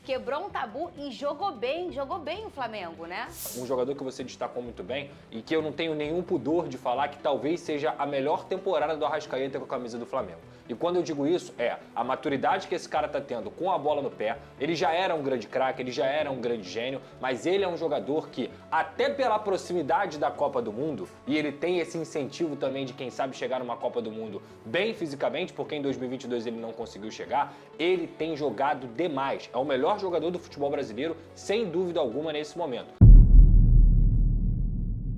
quebrou um tabu e jogou bem o Flamengo, né? Um jogador que você destacou muito bem e que eu não tenho nenhum pudor de falar que talvez seja a melhor temporada do Arrascaeta com a camisa do Flamengo. E quando eu digo isso, é a maturidade que esse cara tá tendo com a bola no pé. Ele já era um grande craque, ele já era um grande gênio, mas ele é um jogador que, até pela proximidade da Copa do Mundo, e ele tem esse incentivo também de quem sabe chegar numa Copa do Mundo bem fisicamente, porque em 2022 ele não conseguiu chegar, ele tem jogado demais. É o melhor jogador do futebol brasileiro, sem dúvida alguma, nesse momento.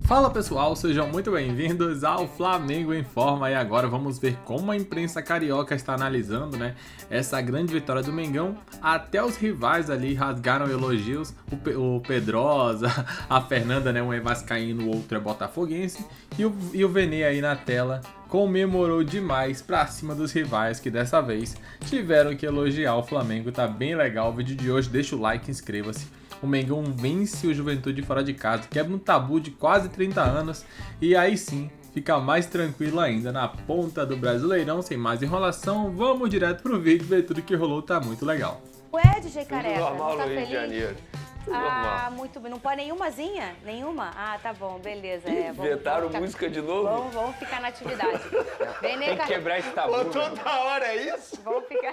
Fala pessoal, sejam muito bem-vindos ao Flamengo em Forma, e agora vamos ver como a imprensa carioca está analisando, né, essa grande vitória do Mengão. Até os rivais ali rasgaram elogios, o Pedrosa, a Fernanda, né, um é vascaíno, o outro é botafoguense, e o Vene aí na tela comemorou demais pra cima dos rivais que dessa vez tiveram que elogiar o Flamengo. Tá bem legal o vídeo de hoje, deixa o like, inscreva-se. O Mengão vence o Juventude fora de casa, quebra um tabu de quase 30 anos e aí sim fica mais tranquilo ainda na ponta do Brasileirão. Sem mais enrolação, vamos direto pro vídeo ver tudo que rolou, tá muito legal. Ué, DJ Careca, normal não tá no Rio feliz? de Janeiro. Ah, muito bem. Não pode nenhumazinha? Nenhuma? Ah, tá bom, beleza. Inventaram música de novo? Vamos ficar na atividade. Tem que quebrar esse tabu. Toda hora é isso? Vamos ficar...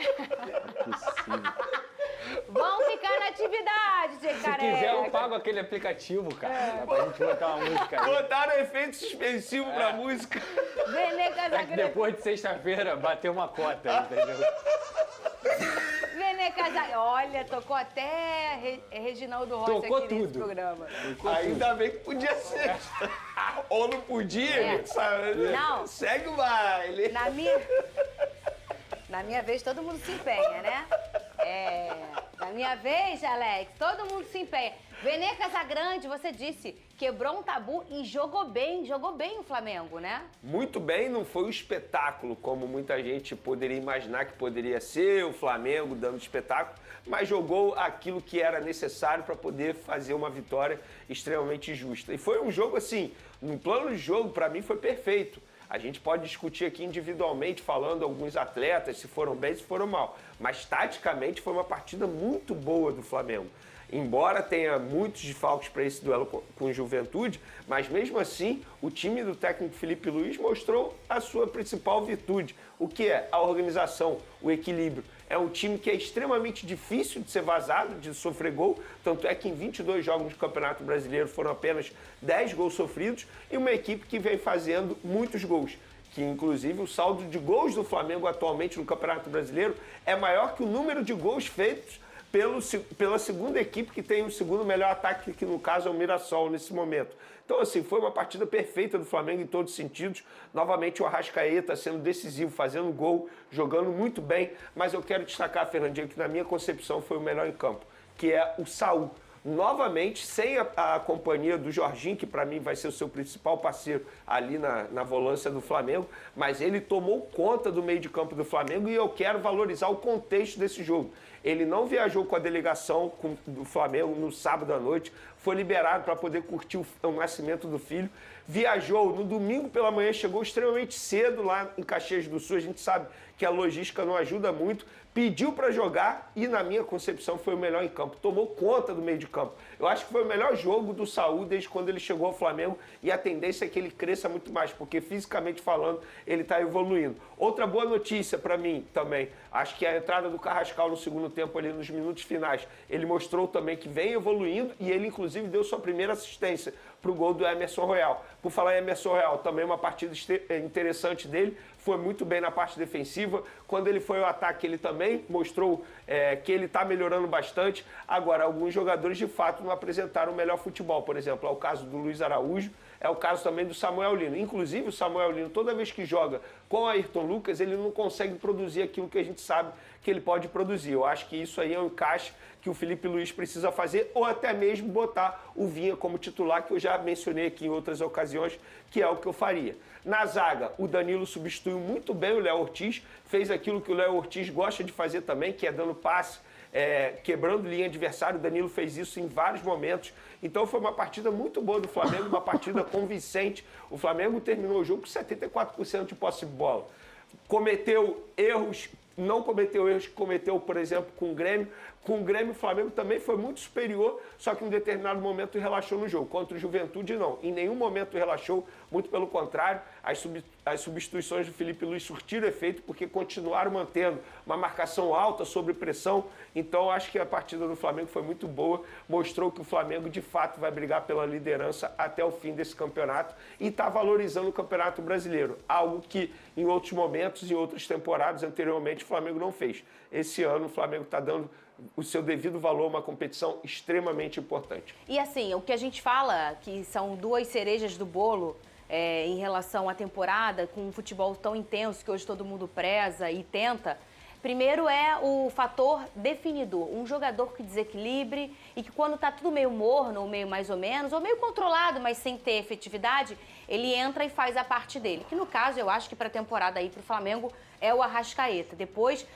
Vamos ficar na atividade, DJ Se Careca. quiser, eu pago aquele aplicativo, cara. Dá pra gente botar uma música aí. Botaram efeito suspensivo pra música. Vene É que Casagrande. depois de sexta-feira, bateu uma cota, entendeu? Vene Casagrande. Olha, tocou até Reginaldo Rossi Tocou aqui nesse tudo. programa. Ainda bem que podia ser. Ou não podia, sabe? Não. Segue o baile. Na minha vez, todo mundo se empenha, né? Na minha vez, Alex, todo mundo se empenha. Vene Casagrande, você disse, quebrou um tabu e jogou bem o Flamengo, né? Muito bem, não foi um espetáculo, como muita gente poderia imaginar que poderia ser, o Flamengo dando espetáculo, mas jogou aquilo que era necessário para poder fazer uma vitória extremamente justa. E foi um jogo assim, no plano de jogo, para mim foi perfeito. A gente pode discutir aqui individualmente, falando alguns atletas, se foram bem, se foram mal. Mas, taticamente, foi uma partida muito boa do Flamengo. Embora tenha muitos desfalques para esse duelo com o Juventude, mas mesmo assim, o time do técnico Felipe Luiz mostrou a sua principal virtude, o que é a organização, o equilíbrio. É um time que é extremamente difícil de ser vazado, de sofrer gol, tanto é que em 22 jogos do Campeonato Brasileiro foram apenas 10 gols sofridos, e uma equipe que vem fazendo muitos gols, que inclusive o saldo de gols do Flamengo atualmente no Campeonato Brasileiro é maior que o número de gols feitos pela segunda equipe que tem o segundo melhor ataque, que no caso é o Mirassol nesse momento. Então, assim, foi uma partida perfeita do Flamengo em todos os sentidos. Novamente o Arrascaeta sendo decisivo, fazendo gol, jogando muito bem. Mas eu quero destacar, Fernandinho, que na minha concepção foi o melhor em campo, que é o Saul. Novamente, sem a companhia do Jorginho, que para mim vai ser o seu principal parceiro ali na volância do Flamengo, mas ele tomou conta do meio de campo do Flamengo e eu quero valorizar o contexto desse jogo. Ele não viajou com a delegação do Flamengo no sábado à noite, foi liberado para poder curtir o nascimento do filho, viajou no domingo pela manhã, chegou extremamente cedo lá em Caxias do Sul, a gente sabe que a logística não ajuda muito, pediu para jogar e, na minha concepção, foi o melhor em campo. Tomou conta do meio de campo. Eu acho que foi o melhor jogo do Saúl desde quando ele chegou ao Flamengo e a tendência é que ele cresça muito mais, porque fisicamente falando, ele está evoluindo. Outra boa notícia para mim também, acho que a entrada do Carrascal no segundo tempo ali nos minutos finais, ele mostrou também que vem evoluindo e ele inclusive deu sua primeira assistência para o gol do Emerson Royal. Por falar em Emerson Royal, também uma partida interessante dele, foi muito bem na parte defensiva. Quando ele foi ao ataque, ele também mostrou que ele está melhorando bastante. Agora, alguns jogadores de fato não apresentaram o melhor futebol. Por exemplo, é o caso do Luiz Araújo, é o caso também do Samuel Lino. Inclusive, o Samuel Lino, toda vez que joga com o Ayrton Lucas, ele não consegue produzir aquilo que a gente sabe que ele pode produzir. Eu acho que isso aí é um encaixe que o Felipe Luiz precisa fazer, ou até mesmo botar o Vinha como titular, que eu já mencionei aqui em outras ocasiões, que é o que eu faria. Na zaga, o Danilo substituiu muito bem o Léo Ortiz, fez aquilo que o Léo Ortiz gosta de fazer também, que é dando passe, quebrando linha adversária. O Danilo fez isso em vários momentos. Então foi uma partida muito boa do Flamengo, uma partida convincente. O Flamengo terminou o jogo com 74% de posse de bola. Cometeu erros, não cometeu erros que cometeu, por exemplo, com o Grêmio, Com o Grêmio, o Flamengo também foi muito superior, só que em um determinado momento relaxou no jogo. Contra o Juventude, não. Em nenhum momento relaxou, muito pelo contrário. As substituições do Felipe Luiz surtiram efeito porque continuaram mantendo uma marcação alta, sob pressão. Então, acho que a partida do Flamengo foi muito boa. Mostrou que o Flamengo, de fato, vai brigar pela liderança até o fim desse campeonato e está valorizando o Campeonato Brasileiro. Algo que, em outros momentos e outras temporadas anteriormente, o Flamengo não fez. Esse ano, o Flamengo está dando o seu devido valor a uma competição extremamente importante. E assim, o que a gente fala, que são duas cerejas do bolo em relação à temporada, com um futebol tão intenso que hoje todo mundo preza e tenta, primeiro é o fator definidor, um jogador que desequilibre e que quando está tudo meio morno, ou meio mais ou menos, ou meio controlado, mas sem ter efetividade, ele entra e faz a parte dele. Que no caso, eu acho que para a temporada aí para o Flamengo é o Arrascaeta. Depois,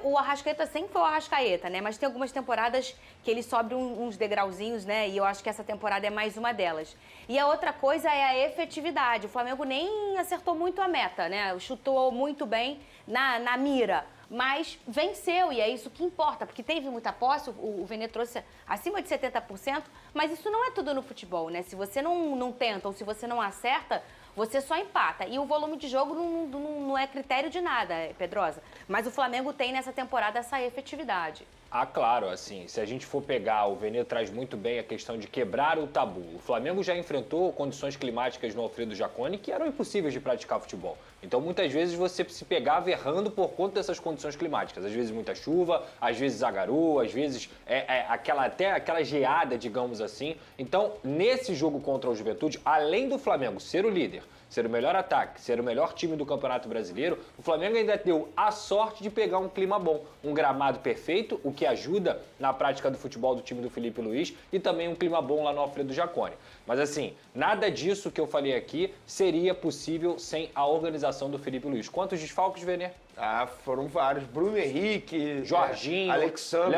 o Arrascaeta sempre foi o Arrascaeta, né? Mas tem algumas temporadas que ele sobe uns degrauzinhos, né? E eu acho que essa temporada é mais uma delas. E a outra coisa é a efetividade. O Flamengo nem acertou muito a meta, né? Chutou muito bem na mira. Mas venceu, e é isso que importa, porque teve muita posse, o Vene trouxe acima de 70%, mas isso não é tudo no futebol, né? Se você não tenta ou se você não acerta, você só empata. E o volume de jogo não é critério de nada, Pedrosa. Mas o Flamengo tem nessa temporada essa efetividade. Ah, claro, assim, se a gente for pegar, o Vene traz muito bem a questão de quebrar o tabu. O Flamengo já enfrentou condições climáticas no Alfredo Jaconi que eram impossíveis de praticar futebol. Então, muitas vezes, você se pegava errando por conta dessas condições climáticas. Às vezes, muita chuva, às vezes, a garoa, às vezes, até aquela geada, digamos assim. Então, nesse jogo contra o Juventude, além do Flamengo ser o líder, ser o melhor ataque, ser o melhor time do Campeonato Brasileiro, o Flamengo ainda deu a sorte de pegar um clima bom, um gramado perfeito, o que ajuda na prática do futebol do time do Felipe Luiz, e também um clima bom lá no Alfredo Jaconi. Mas assim, nada disso que eu falei aqui seria possível sem a organização do Felipe Luiz. Quantos desfalques, Vene? Ah, foram vários. Bruno Henrique, Jorginho, Alexandre,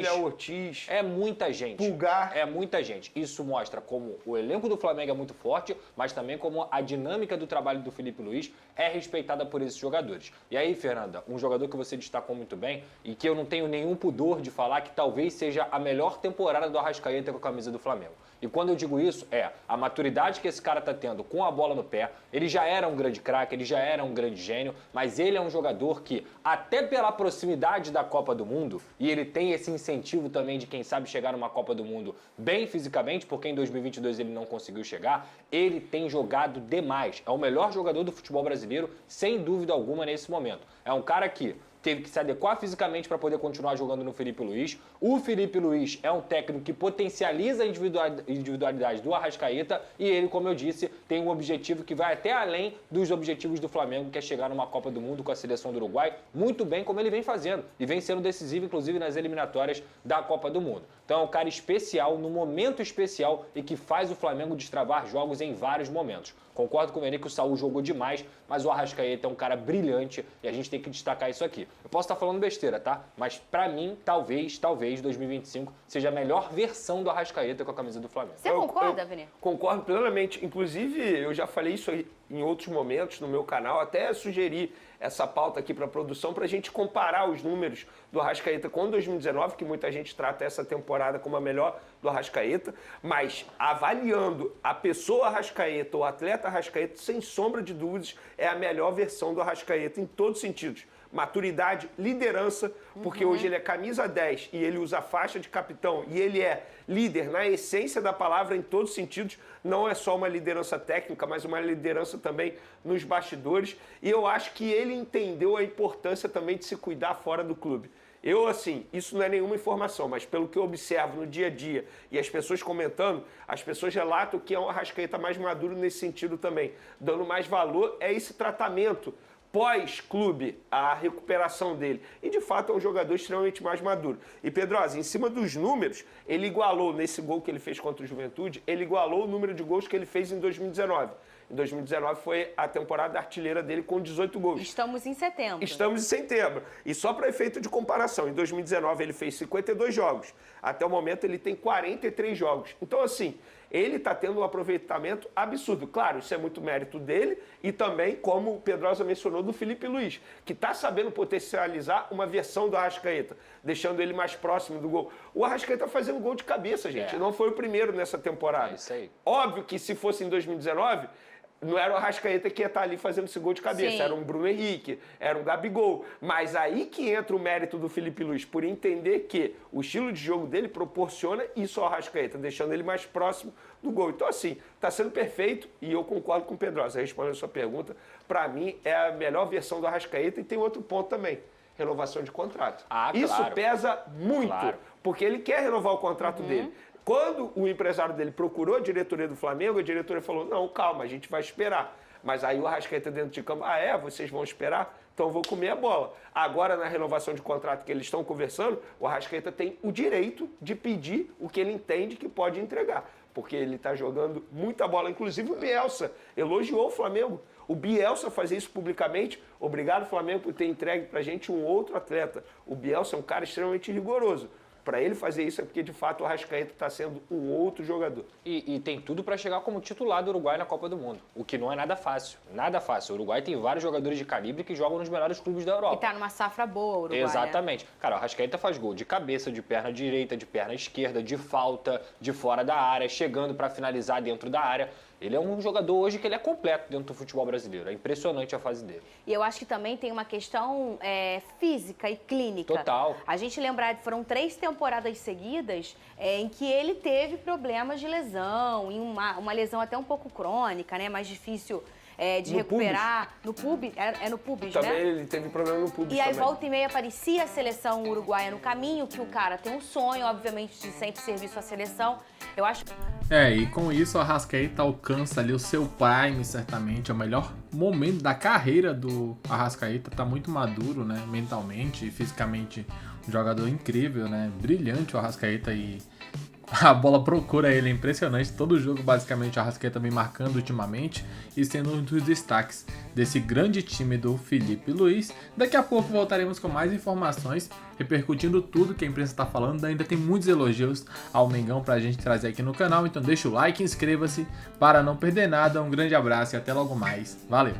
Léo Ortiz. É muita gente. Pulgar. É muita gente. Isso mostra como o elenco do Flamengo é muito forte, mas também como a dinâmica do trabalho do Felipe Luiz é respeitada por esses jogadores. E aí, Fernanda, um jogador que você destacou muito bem e que eu não tenho nenhum pudor de falar que talvez seja a melhor temporada do Arrascaeta com a camisa do Flamengo. E quando eu digo isso, a maturidade que esse cara tá tendo com a bola no pé. Ele já era um grande craque, ele já era um grande gênio, mas ele é um jogador que, até pela proximidade da Copa do Mundo, e ele tem esse incentivo também de, quem sabe, chegar numa Copa do Mundo bem fisicamente, porque em 2022 ele não conseguiu chegar, ele tem jogado demais. É o melhor jogador do futebol brasileiro, sem dúvida alguma, nesse momento. É um cara que teve que se adequar fisicamente para poder continuar jogando no Felipe Luiz. O Felipe Luiz é um técnico que potencializa a individualidade do Arrascaeta e ele, como eu disse, tem um objetivo que vai até além dos objetivos do Flamengo, que é chegar numa Copa do Mundo com a seleção do Uruguai, muito bem como ele vem fazendo e vem sendo decisivo, inclusive, nas eliminatórias da Copa do Mundo. Então é um cara especial, no momento especial, e que faz o Flamengo destravar jogos em vários momentos. Concordo com o Vene que o Saúl jogou demais, mas o Arrascaeta é um cara brilhante e a gente tem que destacar isso aqui. Eu posso estar falando besteira, tá? Mas pra mim, talvez 2025 seja a melhor versão do Arrascaeta com a camisa do Flamengo. Você concorda, Vene? Concordo plenamente. Inclusive, eu já falei isso aí em outros momentos no meu canal, até sugeri essa pauta aqui para a produção para a gente comparar os números do Arrascaeta com 2019, que muita gente trata essa temporada como a melhor do Arrascaeta, mas avaliando a pessoa Arrascaeta, o atleta Arrascaeta, sem sombra de dúvidas, é a melhor versão do Arrascaeta em todos os sentidos. Maturidade, liderança, porque hoje ele é camisa 10 e ele usa a faixa de capitão e ele é líder na essência da palavra em todos os sentidos. Não é só uma liderança técnica, mas uma liderança também nos bastidores. E eu acho que ele entendeu a importância também de se cuidar fora do clube. Eu, assim, isso não é nenhuma informação, mas pelo que eu observo no dia a dia e as pessoas comentando, as pessoas relatam que é um Arrascaeta mais maduro nesse sentido também. Dando mais valor é esse tratamento pós-clube, a recuperação dele. E, de fato, é um jogador extremamente mais maduro. E, Pedrosa, em cima dos números, ele igualou, nesse gol que ele fez contra o Juventude, ele igualou o número de gols que ele fez em 2019. Em 2019 foi a temporada artilheira dele com 18 gols. Estamos em setembro. Estamos em setembro. E só para efeito de comparação, em 2019 ele fez 52 jogos. Até o momento ele tem 43 jogos. Então, assim, ele está tendo um aproveitamento absurdo. Claro, isso é muito mérito dele e também, como o Pedrosa mencionou, do Felipe Luiz, que está sabendo potencializar uma versão do Arrascaeta. deixando ele mais próximo do gol. O Arrascaeta tá fazendo gol de cabeça, gente. Não foi o primeiro nessa temporada. É isso aí. Óbvio que se fosse em 2019, não era o Arrascaeta que ia estar ali fazendo esse gol de cabeça, Sim. era um Bruno Henrique, era um Gabigol. Mas aí que entra o mérito do Felipe Luiz, por entender que o estilo de jogo dele proporciona isso ao Arrascaeta, deixando ele mais próximo do gol. Então, assim, tá sendo perfeito e eu concordo com o Pedrosa. Respondendo a sua pergunta, para mim é a melhor versão do Arrascaeta e tem outro ponto também. Renovação de contrato. Isso claro. pesa muito, Claro. porque ele quer renovar o contrato dele. Quando o empresário dele procurou a diretoria do Flamengo, a diretoria falou, não, calma, a gente vai esperar. Mas aí o Arrascaeta dentro de campo, vocês vão esperar? Então eu vou comer a bola. Agora, na renovação de contrato que eles estão conversando, o Arrascaeta tem o direito de pedir o que ele entende que pode entregar. Porque ele está jogando muita bola. Inclusive o Bielsa elogiou o Flamengo. O Bielsa fazer isso publicamente. Obrigado, Flamengo, por ter entregue pra gente um outro atleta. O Bielsa é um cara extremamente rigoroso. Para ele fazer isso é porque, de fato, o Arrascaeta está sendo um outro jogador. E tem tudo para chegar como titular do Uruguai na Copa do Mundo, o que não é nada fácil. Nada fácil. O Uruguai tem vários jogadores de calibre que jogam nos melhores clubes da Europa. E tá numa safra boa, o Uruguai. Exatamente. Cara, o Arrascaeta faz gol de cabeça, de perna direita, de perna esquerda, de falta, de fora da área, chegando para finalizar dentro da área. Ele é um jogador hoje que ele é completo dentro do futebol brasileiro. É impressionante a fase dele. E eu acho que também tem uma questão física e clínica. Total. A gente lembrar que foram 3 temporadas seguidas em que ele teve problemas de lesão, em uma lesão até um pouco crônica, né? Mais difícil de No recuperar. No pubis, no pubis, Também né? ele teve problema no público. E aí, volta e meia, aparecia a seleção uruguaia no caminho, que o cara tem um sonho, obviamente, de sempre servir sua seleção. Eu acho... E com isso o Arrascaeta alcança ali o seu prime, certamente, é o melhor momento da carreira do Arrascaeta, tá muito maduro, né, mentalmente e fisicamente, um jogador incrível, né, brilhante o Arrascaeta e a bola procura ele, é impressionante, todo jogo basicamente o Arrascaeta vem marcando ultimamente e sendo um dos destaques desse grande time do Felipe Luiz. Daqui a pouco voltaremos com mais informações, repercutindo tudo que a imprensa está falando, ainda tem muitos elogios ao Mengão pra gente trazer aqui no canal, então deixa o like, inscreva-se para não perder nada, um grande abraço e até logo mais, valeu!